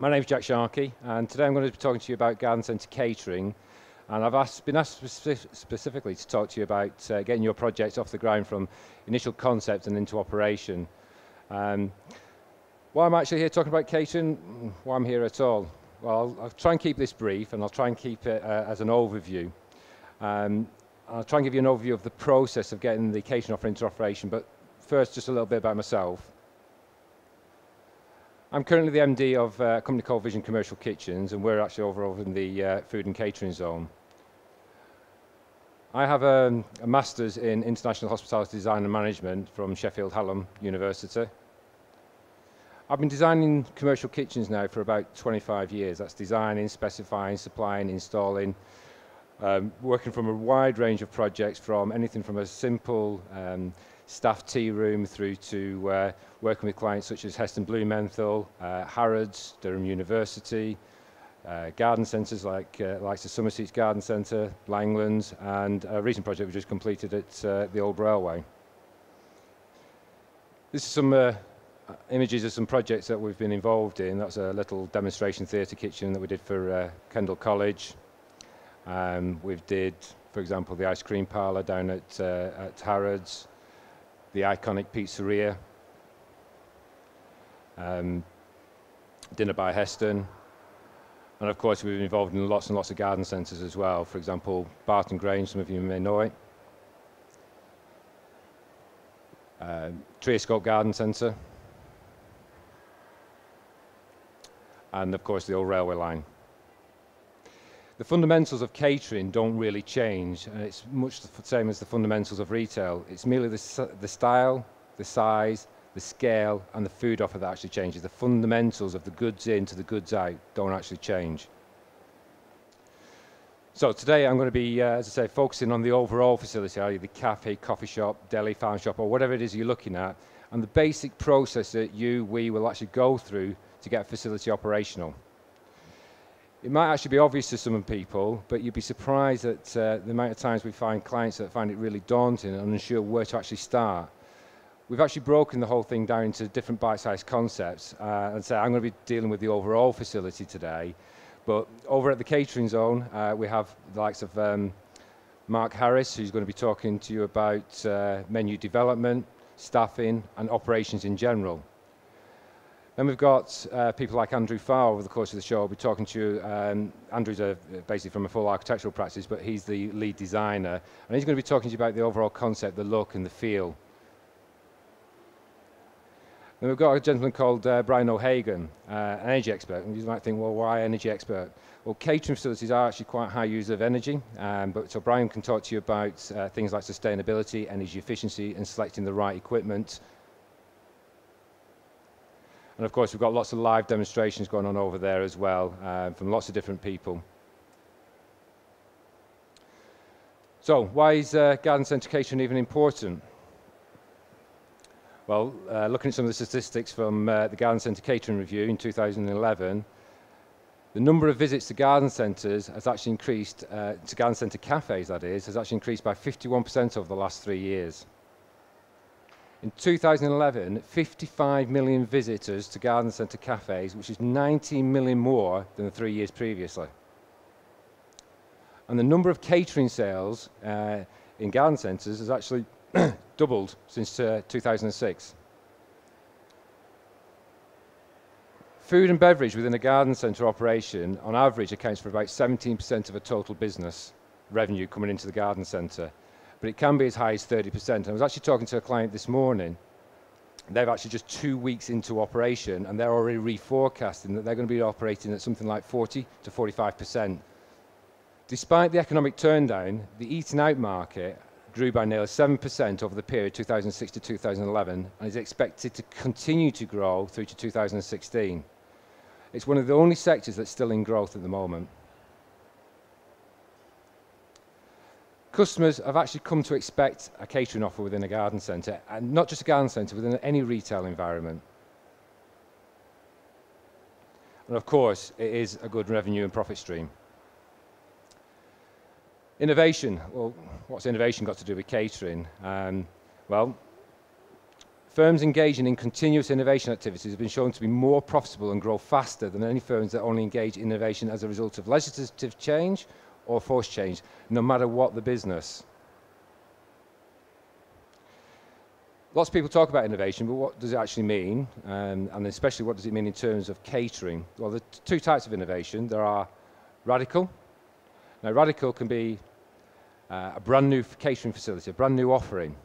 My name's Jack Sharkey, and today I'm going to be talking to you about garden centre catering. And been asked specifically to talk to you about getting your project off the ground from initial concept and into operation. Why I'm actually here talking about catering, why I'm here at all? Well, I'll try and keep this brief, and I'll try and keep it as an overview. I'll try and give you an overview of the process of getting the catering offer into operation, but first just a little bit about myself. I'm currently the MD of a company called Vision Commercial Kitchens, and we're actually over in the food and catering zone. I have a master's in international hospitality design and management from Sheffield Hallam University. I've been designing commercial kitchens now for about 25 years. That's designing, specifying, supplying, installing, working from a wide range of projects, from anything from a simple staff tea room through to working with clients such as Heston Blumenthal, Harrods, Durham University, garden centres like the Summerseats Garden Centre, Langlands, and a recent project we just completed at the Old Railway. This is some images of some projects that we've been involved in. That's a little demonstration theatre kitchen that we did for Kendal College. We did, for example, the ice cream parlour down at Harrods, the iconic pizzeria, dinner by Heston, and of course we've been involved in lots and lots of garden centres as well. For example, Barton Grange, some of you may know it, Trioscope Garden Centre, and of course the Old Railway Line. The fundamentals of catering don't really change, and it's much the same as the fundamentals of retail. It's merely the style, the size, the scale, and the food offer that actually changes. The fundamentals of the goods in to the goods out don't actually change. So today I'm going to be, as I say, focusing on the overall facility, either the cafe, coffee shop, deli, farm shop, or whatever it is you're looking at, and the basic process that we will actually go through to get a facility operational. It might actually be obvious to some people, but you'd be surprised at the amount of times we find clients that find it really daunting and unsure where to actually start. We've actually broken the whole thing down into different bite-sized concepts, and so I'm going to be dealing with the overall facility today. But over at the catering zone, we have the likes of Mark Harris, who's going to be talking to you about menu development, staffing, and operations in general. Then we've got people like Andrew Farr over the course of the show. I'll be talking to you. Andrew's basically from a full architectural practice, but he's the lead designer. And he's going to be talking to you about the overall concept, the look and the feel. Then we've got a gentleman called Brian O'Hagan, an energy expert. And you might think, well, why energy expert? Well, catering facilities are actually quite high use of energy. So Brian can talk to you about things like sustainability, energy efficiency, and selecting the right equipment. And of course, we've got lots of live demonstrations going on over there as well, from lots of different people. So why is garden centre catering even important? Well, looking at some of the statistics from the Garden Centre Catering Review in 2011, the number of visits to garden centres has actually increased, to garden centre cafes that is, has actually increased by 51% over the last 3 years. In 2011, 55 million visitors to garden centre cafes, which is 19 million more than the 3 years previously. And the number of catering sales in garden centres has actually doubled since 2006. Food and beverage within a garden centre operation, on average, accounts for about 17% of a total business revenue coming into the garden centre. But it can be as high as 30%. I was actually talking to a client this morning. They've actually just 2 weeks into operation, and they're already reforecasting that they're going to be operating at something like 40 to 45%. Despite the economic turndown, the eating out market grew by nearly 7% over the period 2006 to 2011, and is expected to continue to grow through to 2016. It's one of the only sectors that's still in growth at the moment. Customers have actually come to expect a catering offer within a garden centre, and not just a garden centre, within any retail environment. And of course, it is a good revenue and profit stream. Innovation. Well, what's innovation got to do with catering? Well, Firms engaging in continuous innovation activities have been shown to be more profitable and grow faster than any firms that only engage in innovation as a result of legislative change or forced change, no matter what the business. Lots of people talk about innovation, but what does it actually mean? And especially what does it mean in terms of catering? Well, there are two types of innovation. There are radical. Now, radical can be a brand new catering facility, a brand new offering.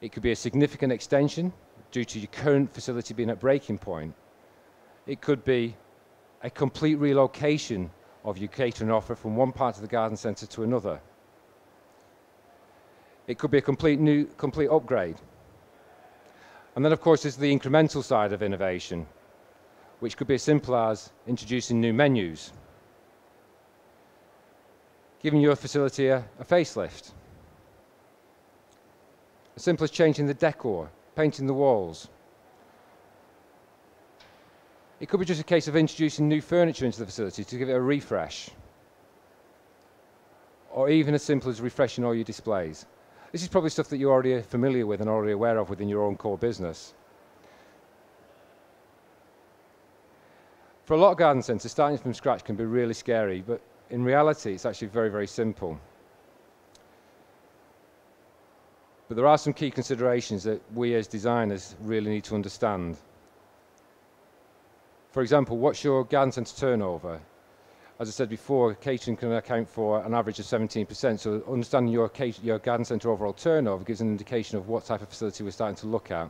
It could be a significant extension due to your current facility being at breaking point. It could be a complete relocation of your catering offer from one part of the garden centre to another. It could be a complete upgrade. And then, of course, there's the incremental side of innovation, which could be as simple as introducing new menus, giving your facility a facelift, as simple as changing the decor, painting the walls. It could be just a case of introducing new furniture into the facility to give it a refresh, or even as simple as refreshing all your displays. This is probably stuff that you're already familiar with and already aware of within your own core business. For a lot of garden centres, starting from scratch can be really scary, but in reality, it's actually very, very simple. But there are some key considerations that we as designers really need to understand. For example, what's your garden centre turnover? As I said before, catering can account for an average of 17%, so understanding your garden centre overall turnover gives an indication of what type of facility we're starting to look at.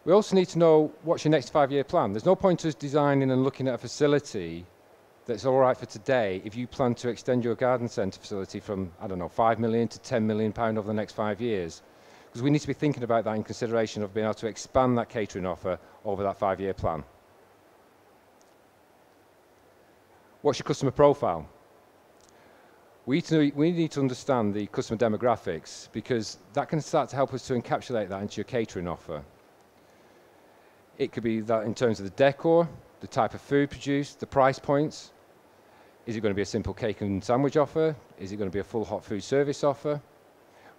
We also need to know what's your next 5-year plan. There's no point us designing and looking at a facility that's all right for today if you plan to extend your garden centre facility from, I don't know, 5 million to 10 million pound over the next 5 years. Because we need to be thinking about that in consideration of being able to expand that catering offer over that 5-year plan. What's your customer profile? We need to understand the customer demographics, because that can start to help us to encapsulate that into your catering offer. It could be that in terms of the decor, the type of food produced, the price points. Is it going to be a simple cake and sandwich offer? Is it going to be a full hot food service offer?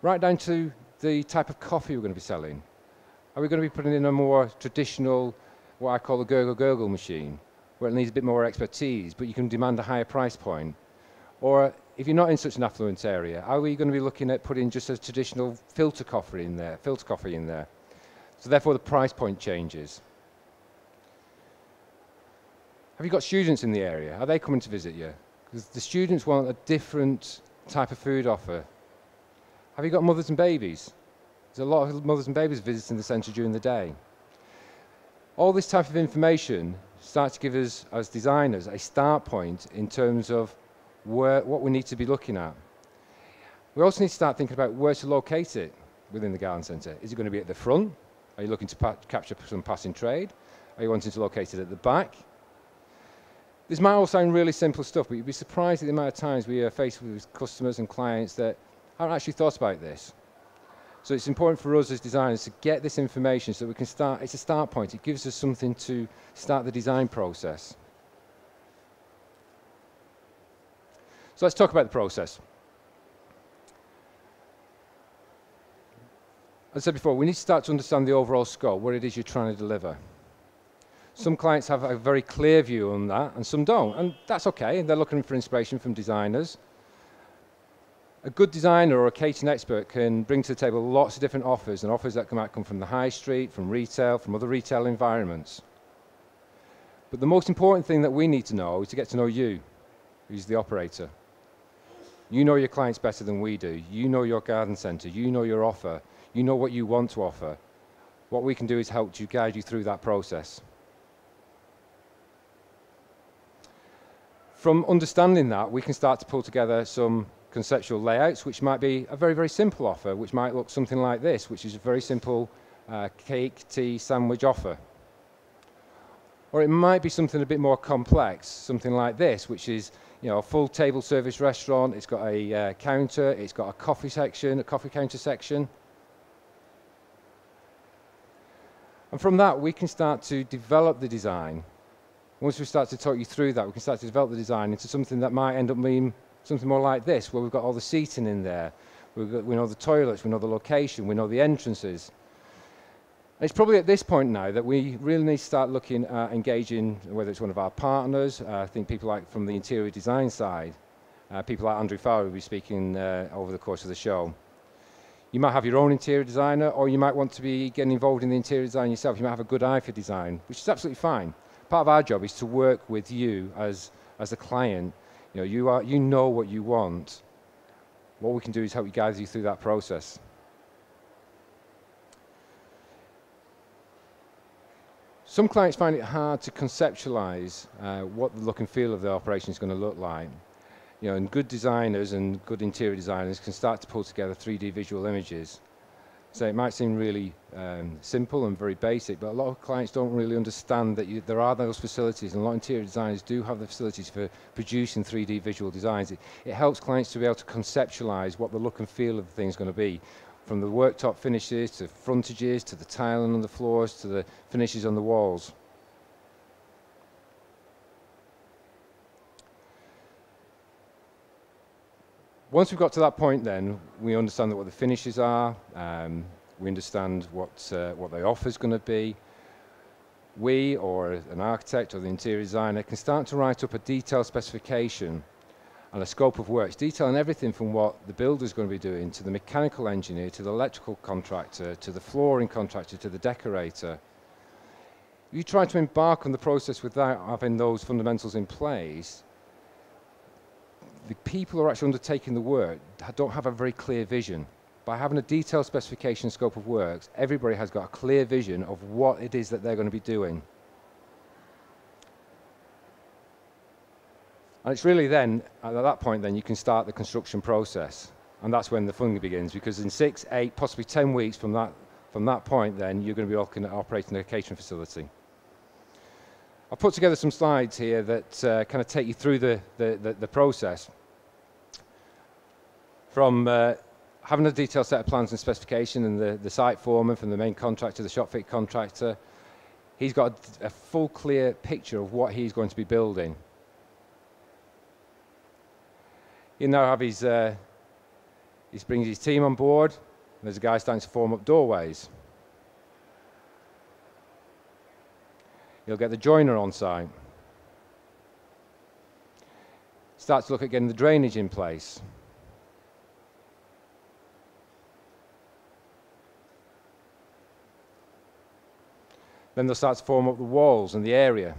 Right down to the type of coffee we're going to be selling. Are we going to be putting in a more traditional, what I call the gurgle machine, where it needs a bit more expertise, but you can demand a higher price point? Or if you're not in such an affluent area, are we going to be looking at putting just a traditional filter coffee in there? So therefore the price point changes. Have you got students in the area? Are they coming to visit you? Because the students want a different type of food offer. Have you got mothers and babies? There's a lot of mothers and babies visiting the centre during the day. All this type of information starts to give us, as designers, a start point in terms of what we need to be looking at. We also need to start thinking about where to locate it within the garden centre. Is it going to be at the front? Are you looking to capture some passing trade? Are you wanting to locate it at the back? This might all sound really simple stuff, but you'd be surprised at the amount of times we are faced with customers and clients that haven't actually thought about this. So it's important for us as designers to get this information so we can start. It's a start point. It gives us something to start the design process. So let's talk about the process. As I said before, we need to start to understand the overall scope, what it is you're trying to deliver. Some clients have a very clear view on that, and some don't, and that's okay. They're looking for inspiration from designers. A good designer or a catering expert can bring to the table lots of different offers, and offers that might come from the high street, from retail, from other retail environments. But the most important thing that we need to know is to get to know you, who's the operator. You know your clients better than we do. You know your garden centre. You know your offer. You know what you want to offer. What we can do is help you, guide you through that process. From understanding that, we can start to pull together some conceptual layouts, which might be a very, very simple offer, which might look something like this, which is a very simple cake, tea, sandwich offer. Or it might be something a bit more complex, something like this, which is, you know, a full table service restaurant. It's got a counter, it's got a coffee section, a coffee counter section. And from that, we can start to develop the design. Once we start to talk you through that, we can start to develop the design into something that might end up being something more like this, where we've got all the seating in there. We know the toilets, we know the location, we know the entrances. And it's probably at this point now that we really need to start looking at engaging, whether it's one of our partners, I think people like from the interior design side, people like Andrew Farr will be speaking over the course of the show. You might have your own interior designer, or you might want to be getting involved in the interior design yourself. You might have a good eye for design, which is absolutely fine. Part of our job is to work with you as a client. You know what you want. What we can do is help you guide you through that process. Some clients find it hard to conceptualize what the look and feel of the operation is going to look like. And good designers and good interior designers can start to pull together 3D visual images. So it might seem really simple and very basic, but a lot of clients don't really understand that there are those facilities, and a lot of interior designers do have the facilities for producing 3D visual designs. It helps clients to be able to conceptualize what the look and feel of the thing is going to be, from the worktop finishes to frontages to the tiling on the floors to the finishes on the walls. Once we've got to that point, then we understand what the finishes are, we understand what the offer is going to be. We, or an architect or the interior designer, can start to write up a detailed specification and a scope of works, detailing everything from what the builder is going to be doing, to the mechanical engineer, to the electrical contractor, to the flooring contractor, to the decorator. You try to embark on the process without having those fundamentals in place. The people who are actually undertaking the work don't have a very clear vision. By having a detailed specification scope of works, everybody has got a clear vision of what it is that they're going to be doing. And it's really then, at that point, then you can start the construction process. And that's when the fun begins, because in 6, 8, possibly 10 weeks from that point, then you're going to be looking at operating a catering facility. I've put together some slides here that kind of take you through the process. From having a detailed set of plans and specification, and the site foreman from the main contractor, the shop fit contractor, he's got a full clear picture of what he's going to be building. He'll now have he brings his team on board, and there's a guy starting to form up doorways. He'll get the joiner on site. Start to look at getting the drainage in place. Then they'll start to form up the walls and the area.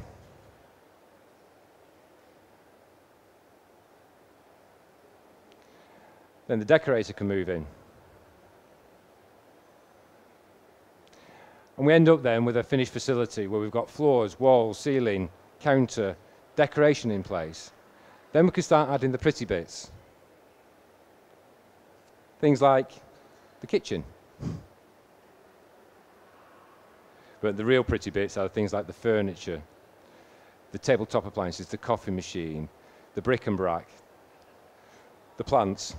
Then the decorator can move in. And we end up then with a finished facility where we've got floors, walls, ceiling, counter, decoration in place. Then we can start adding the pretty bits. Things like the kitchen. But the real pretty bits are things like the furniture, the tabletop appliances, the coffee machine, the bric-a-brac, the plants.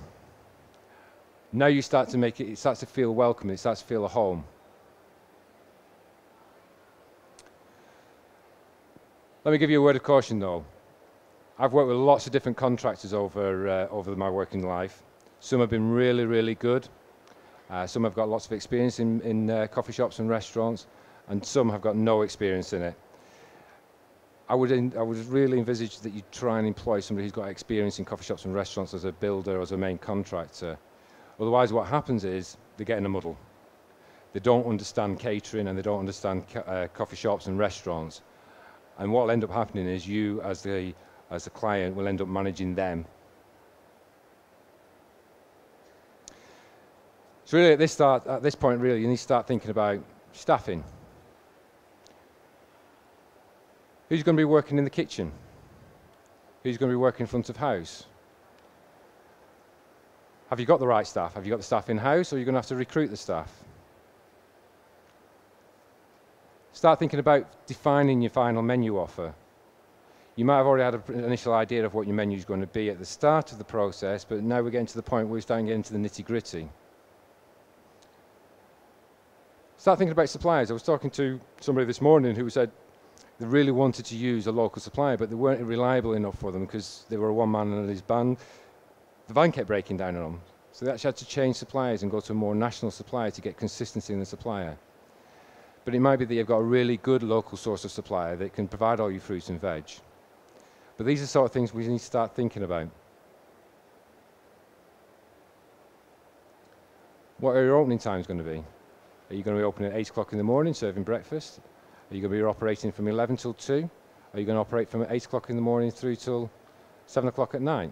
Now you start to make it starts to feel welcome, it starts to feel a home. Let me give you a word of caution though. I've worked with lots of different contractors over my working life. Some have been really, really good. Some have got lots of experience in coffee shops and restaurants, and some have got no experience in it. I would really envisage that you try and employ somebody who's got experience in coffee shops and restaurants as a builder or as a main contractor. Otherwise, what happens is they get in a muddle. They don't understand catering and they don't understand coffee shops and restaurants. And what will end up happening is you, as the client, will end up managing them. So really, at this point, really, you need to start thinking about staffing. Who's going to be working in the kitchen? Who's going to be working in front of house? Have you got the right staff? Have you got the staff in-house, or are you going to have to recruit the staff? Start thinking about defining your final menu offer. You might have already had an initial idea of what your menu is going to be at the start of the process, but now we're getting to the point where we're starting to get into the nitty-gritty. Start thinking about suppliers. I was talking to somebody this morning who said they really wanted to use a local supplier, but they weren't reliable enough for them because they were a one-man and his band. The van kept breaking down on them. So they actually had to change suppliers and go to a more national supplier to get consistency in the supplier. But it might be that you've got a really good local source of supplier that can provide all your fruits and veg. But these are the sort of things we need to start thinking about. What are your opening times going to be? Are you going to be open at 8 o'clock in the morning serving breakfast? Are you going to be operating from 11 till 2? Are you going to operate from 8 o'clock in the morning through till 7 o'clock at night?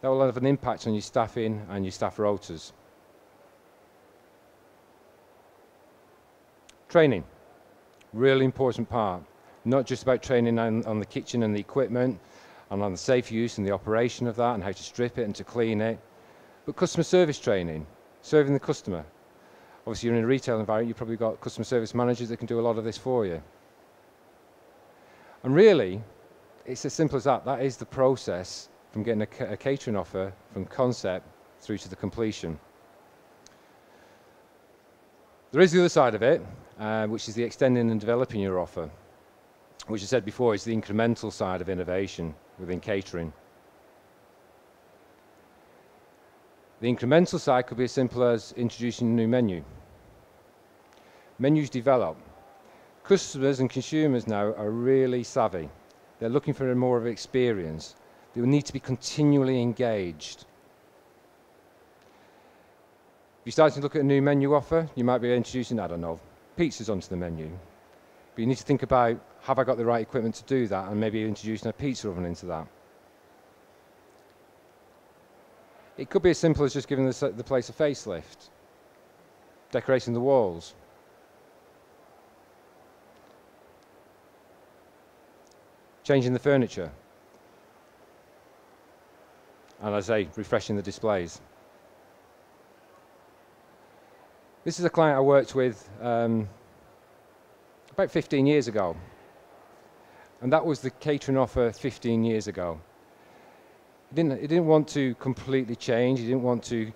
That will have an impact on your staffing and your staff rotas. Training, really important part. Not just about training on the kitchen and the equipment and on the safe use and the operation of that and how to strip it and to clean it, but customer service training, serving the customer. Obviously, you're in a retail environment, you've probably got customer service managers that can do a lot of this for you. And really, it's as simple as that. That is the process from getting a catering offer from concept through to the completion. There is the other side of it, which is the extending and developing your offer, which I said before is the incremental side of innovation within catering. The incremental side could be as simple as introducing a new menu. Menus develop. Customers and consumers now are really savvy. They're looking for more of an experience. They will need to be continually engaged. If you're starting to look at a new menu offer, you might be introducing, I don't know, pizzas onto the menu. But you need to think about, have I got the right equipment to do that, and maybe introducing a pizza oven into that. It could be as simple as just giving the place a facelift, decorating the walls. Changing the furniture. And as I say, refreshing the displays. This is a client I worked with about 15 years ago. And that was the catering offer 15 years ago. He didn't want to completely change. He didn't want to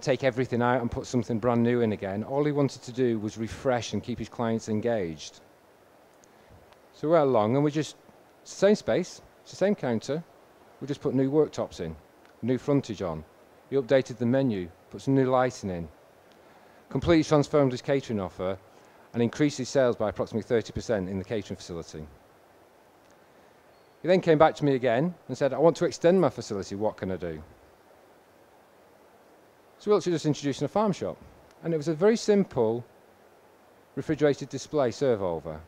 take everything out and put something brand new in again. All he wanted to do was refresh and keep his clients engaged. So we went along and it's the same space, it's the same counter. We just put new worktops in, new frontage on. He updated the menu, put some new lighting in. Completely transformed his catering offer and increased his sales by approximately 30% in the catering facility. He then came back to me again and said, I want to extend my facility, what can I do? So we looked at just introducing a farm shop. And it was a very simple refrigerated display serve over.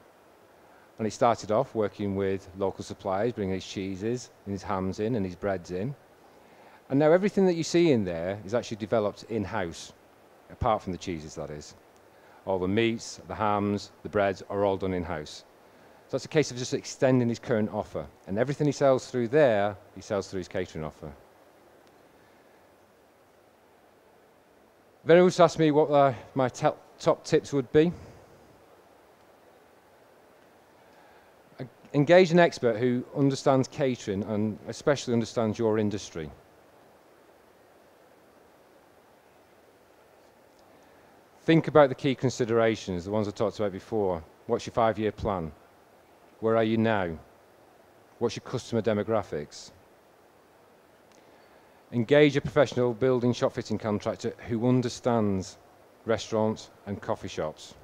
And he started off working with local suppliers, bringing his cheeses and his hams in and his breads in. And now everything that you see in there is actually developed in-house, apart from the cheeses, that is. All the meats, the hams, the breads are all done in-house. So it's a case of just extending his current offer. And everything he sells through there, he sells through his catering offer. Then he also asked me what my top tips would be. Engage an expert who understands catering and especially understands your industry. Think about the key considerations, the ones I talked about before. What's your 5-year plan? Where are you now? What's your customer demographics? Engage a professional building shop fitting contractor who understands restaurants and coffee shops.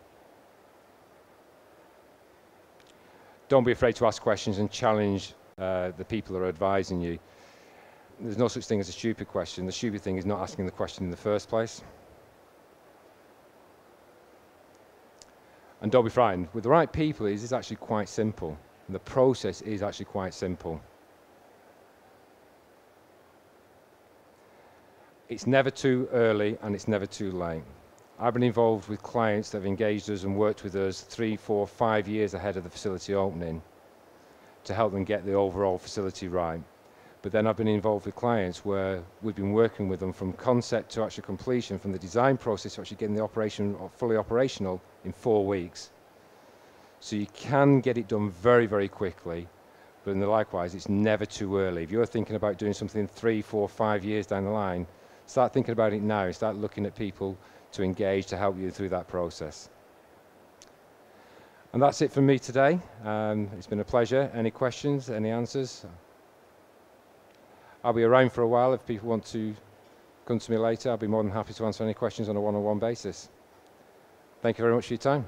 Don't be afraid to ask questions and challenge the people who are advising you. There's no such thing as a stupid question. The stupid thing is not asking the question in the first place. And don't be frightened. With the right people, it is actually quite simple. And the process is actually quite simple. It's never too early and it's never too late. I've been involved with clients that have engaged us and worked with us 3, 4, 5 years ahead of the facility opening to help them get the overall facility right. But then I've been involved with clients where we've been working with them from concept to actual completion, from the design process to actually getting the operation fully operational in 4 weeks. So you can get it done very, very quickly, but likewise, it's never too early. If you're thinking about doing something 3, 4, 5 years down the line, start thinking about it now. Start looking at people to engage to help you through that process. And that's it from me today. It's been a pleasure. Any questions, any answers? I'll be around for a while if people want to come to me later. I'll be more than happy to answer any questions on a one-on-one basis. Thank you very much for your time.